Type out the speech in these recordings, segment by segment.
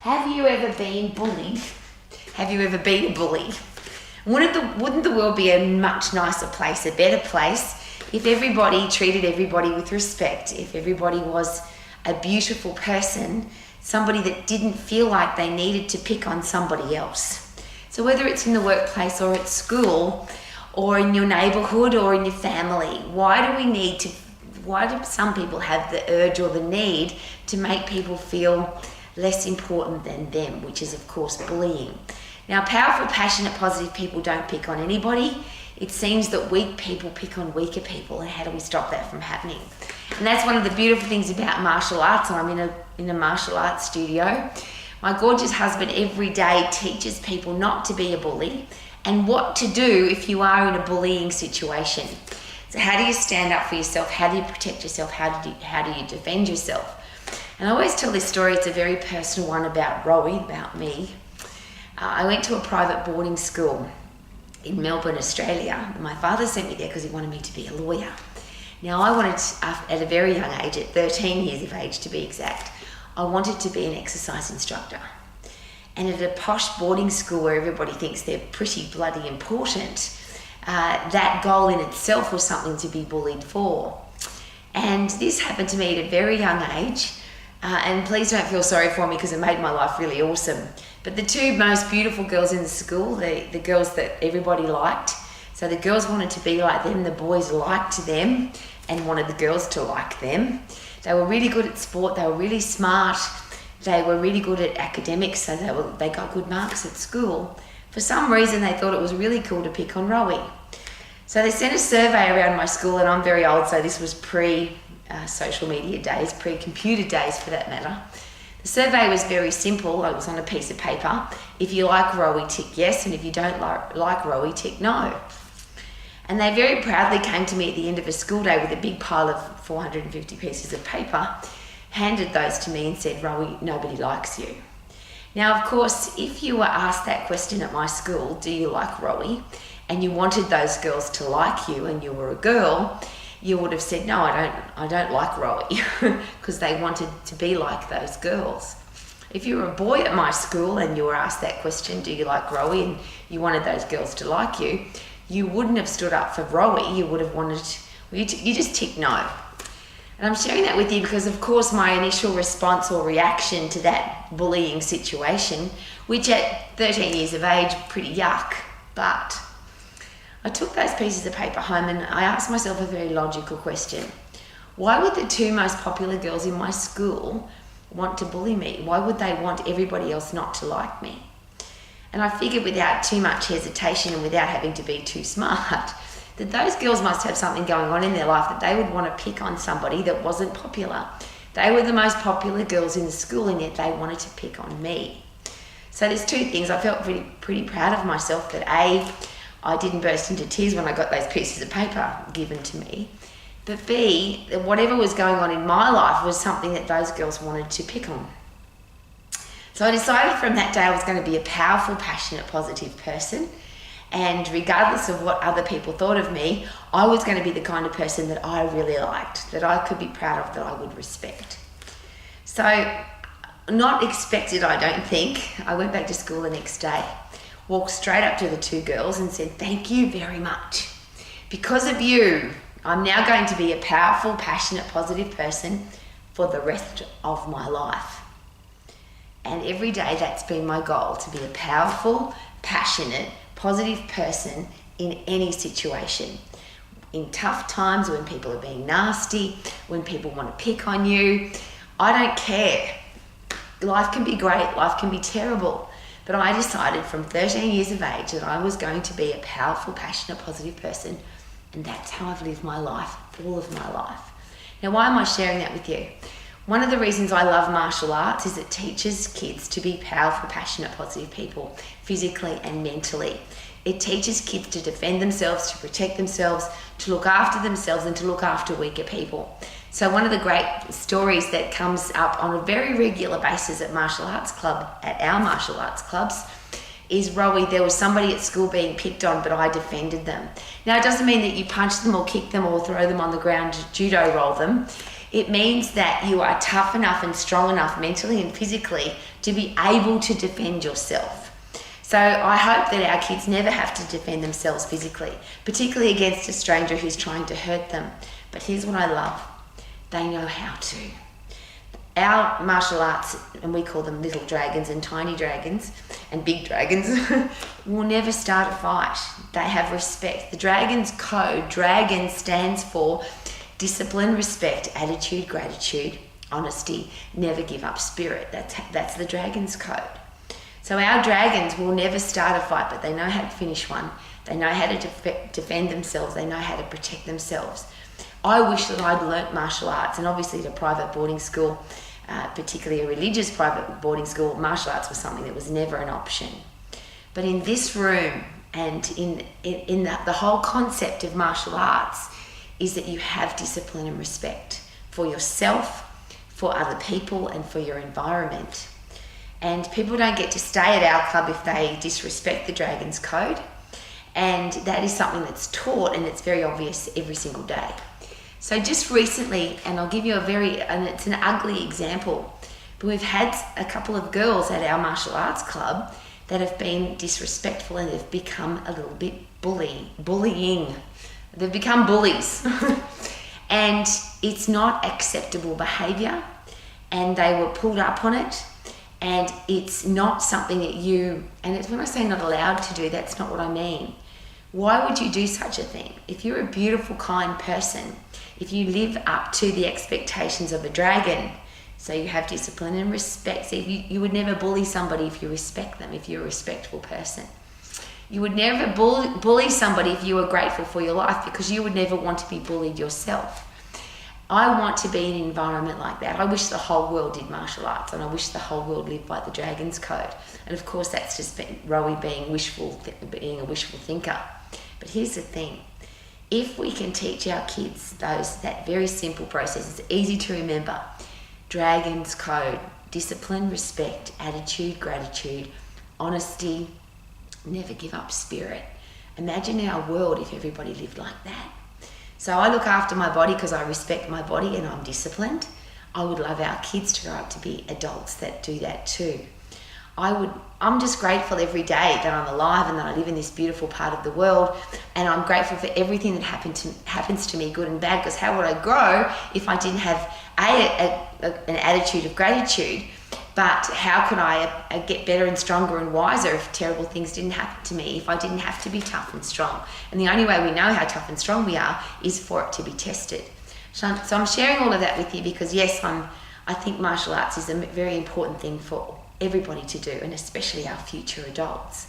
Have you ever been bullied? Have you ever been a bully? Wouldn't the world be a much nicer place, a better place, if everybody treated everybody with respect, if everybody was a beautiful person, somebody that didn't feel like they needed to pick on somebody else? So whether it's in the workplace or at school or in your neighborhood or in your family, why do some people have the urge or the need to make people feel less important than them, which is of course bullying? Now, powerful, passionate, positive people don't pick on anybody. It seems that weak people pick on weaker people, and how do we stop that from happening? And that's one of the beautiful things about martial arts. I'm in a martial arts studio. My gorgeous husband every day teaches people not to be a bully and what to do if you are in a bullying situation. So how do you stand up for yourself? How do you protect yourself? How do you defend yourself? And I always tell this story. It's a very personal one about Rowie, about me. I went to a private boarding school in Melbourne, Australia. My father sent me there because he wanted me to be a lawyer. Now I wanted, at a very young age, at 13 years of age to be exact, I wanted to be an exercise instructor. And at a posh boarding school where everybody thinks they're pretty bloody important, that goal in itself was something to be bullied for. And this happened to me at a very young age. And please don't feel sorry for me because it made my life really awesome. But the two most beautiful girls in the school, the girls that everybody liked, so the girls wanted to be like them, the boys liked them and wanted the girls to like them. They were really good at sport, they were really smart, they were really good at academics, so they got good marks at school. For some reason they thought it was really cool to pick on Rowie. So they sent a survey around my school, and I'm very old, so this was pre-social media days, pre-computer days for that matter. The survey was very simple. It was on a piece of paper. If you like Rowie, tick yes, and if you don't like Rowie, tick no. And they very proudly came to me at the end of a school day with a big pile of 450 pieces of paper, handed those to me and said, Rowie, nobody likes you. Now, of course, if you were asked that question at my school, do you like Rowie, and you wanted those girls to like you and you were a girl, you would have said, no, I don't like Rowie, because they wanted to be like those girls. If you were a boy at my school and you were asked that question, do you like Rowie, and you wanted those girls to like you, you wouldn't have stood up for Rowie. You would have wanted, you just tick no. And I'm sharing that with you because, of course, my initial response or reaction to that bullying situation, which at 13 years of age, pretty yuck, but I took those pieces of paper home and I asked myself a very logical question. Why would the two most popular girls in my school want to bully me? Why would they want everybody else not to like me? And I figured without too much hesitation and without having to be too smart, that those girls must have something going on in their life that they would want to pick on somebody that wasn't popular. They were the most popular girls in the school, and yet they wanted to pick on me. So there's two things. I felt pretty proud of myself that A, I didn't burst into tears when I got those pieces of paper given to me. But B, that whatever was going on in my life was something that those girls wanted to pick on. So I decided from that day I was going to be a powerful, passionate, positive person. And regardless of what other people thought of me, I was going to be the kind of person that I really liked, that I could be proud of, that I would respect. So, not expected, I don't think, I went back to school the next day, walked straight up to the two girls and said, thank you very much. Because of you, I'm now going to be a powerful, passionate, positive person for the rest of my life. And every day that's been my goal, to be a powerful, passionate, positive person in any situation. In tough times, when people are being nasty, when people want to pick on you, I don't care. Life can be great, life can be terrible. But I decided from 13 years of age that I was going to be a powerful, passionate, positive person. And that's how I've lived my life, all of my life. Now, why am I sharing that with you? One of the reasons I love martial arts is it teaches kids to be powerful, passionate, positive people, physically and mentally. It teaches kids to defend themselves, to protect themselves, to look after themselves, and to look after weaker people. So one of the great stories that comes up on a very regular basis at martial arts club, at our martial arts clubs, is Rowie. There was somebody at school being picked on, but I defended them. Now, it doesn't mean that you punch them or kick them or throw them on the ground, judo roll them. It means that you are tough enough and strong enough mentally and physically to be able to defend yourself. So I hope that our kids never have to defend themselves physically, particularly against a stranger who's trying to hurt them. But here's what I love. They know how to. Our martial arts, and we call them little dragons and tiny dragons and big dragons, will never start a fight. They have respect. The Dragon's Code, dragon stands for discipline, respect, attitude, gratitude, honesty, never give up spirit. That's the Dragon's Code. So our dragons will never start a fight, but they know how to finish one. They know how to defend themselves. They know how to protect themselves. I wish that I'd learnt martial arts, and obviously at a private boarding school, particularly a religious private boarding school, martial arts was something that was never an option. But in this room and in the whole concept of martial arts is that you have discipline and respect for yourself, for other people, and for your environment. And people don't get to stay at our club if they disrespect the Dragon's Code. And that is something that's taught, and it's very obvious every single day. So just recently, and I'll give you and it's an ugly example, but we've had a couple of girls at our martial arts club that have been disrespectful and have become a little bit bullying. They've become bullies. And it's not acceptable behaviour, and they were pulled up on it. And it's not something that when I say not allowed to do, that's not what I mean. Why would you do such a thing? If you're a beautiful, kind person, if you live up to the expectations of a dragon, so you have discipline and respect, so you would never bully somebody if you respect them, if you're a respectful person. You would never bully somebody if you were grateful for your life, because you would never want to be bullied yourself. I want to be in an environment like that. I wish the whole world did martial arts, and I wish the whole world lived by the Dragon's Code. And of course, that's just Rowie being a wishful thinker. But here's the thing. If we can teach our kids that very simple process, it's easy to remember. Dragon's Code, discipline, respect, attitude, gratitude, honesty, never give up spirit. Imagine our world if everybody lived like that. So I look after my body because I respect my body and I'm disciplined. I would love our kids to grow up to be adults that do that too. I'm just grateful every day that I'm alive and that I live in this beautiful part of the world, and I'm grateful for everything that happens to me, good and bad, because how would I grow if I didn't have an attitude of gratitude? But how could I get better and stronger and wiser if terrible things didn't happen to me, if I didn't have to be tough and strong? And the only way we know how tough and strong we are is for it to be tested. So I'm sharing all of that with you because, yes, I think martial arts is a very important thing for everybody to do, and especially our future adults.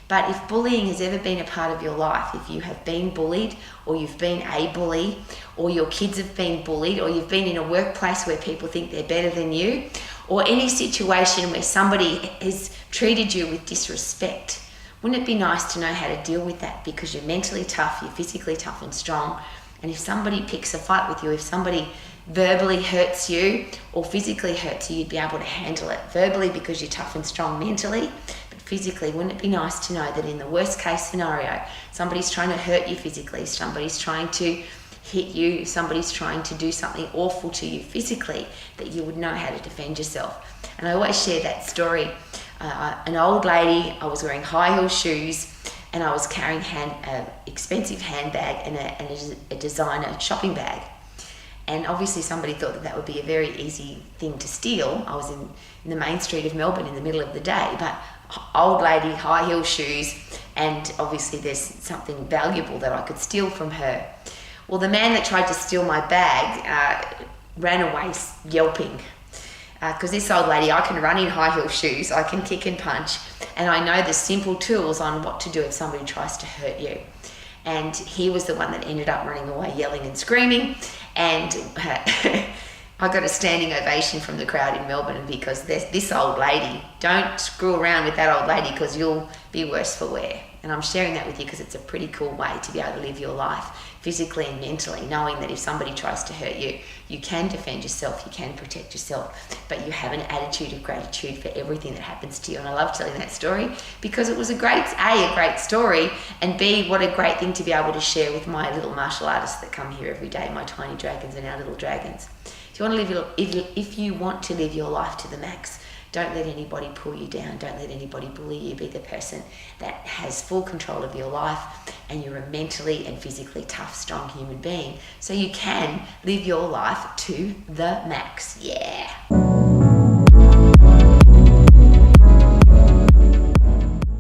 But if bullying has ever been a part of your life, if you have been bullied, or you've been a bully, or your kids have been bullied, or you've been in a workplace where people think they're better than you, or any situation where somebody has treated you with disrespect, wouldn't it be nice to know how to deal with that? Because you're mentally tough, you're physically tough and strong, and if somebody picks a fight with you, if somebody verbally hurts you or physically hurts you, you'd be able to handle it. Verbally because you're tough and strong mentally, but physically, wouldn't it be nice to know that in the worst case scenario, somebody's trying to hurt you physically, somebody's trying to hit you, somebody's trying to do something awful to you physically, that you would know how to defend yourself. And I always share that story. An old lady, I was wearing high heel shoes, and I was carrying an expensive handbag and a designer shopping bag. And obviously somebody thought that would be a very easy thing to steal. I was in the main street of Melbourne in the middle of the day, but old lady, high heel shoes, and obviously there's something valuable that I could steal from her. Well, the man that tried to steal my bag ran away yelping. Because this old lady, I can run in high heel shoes, I can kick and punch, and I know the simple tools on what to do if somebody tries to hurt you. And he was the one that ended up running away yelling and screaming, and I got a standing ovation from the crowd in Melbourne because this old lady, don't screw around with that old lady because you'll be worse for wear. And I'm sharing that with you because it's a pretty cool way to be able to live your life physically and mentally, knowing that if somebody tries to hurt you, you can defend yourself, you can protect yourself, but you have an attitude of gratitude for everything that happens to you. And I love telling that story because it was a great story, and B, what a great thing to be able to share with my little martial artists that come here every day, my tiny dragons and our little dragons. If you want to live your life to the max, Don't let anybody pull you down. Don't let anybody bully you. Be the person that has full control of your life, and you're a mentally and physically tough, strong human being, so you can live your life to the max. Yeah.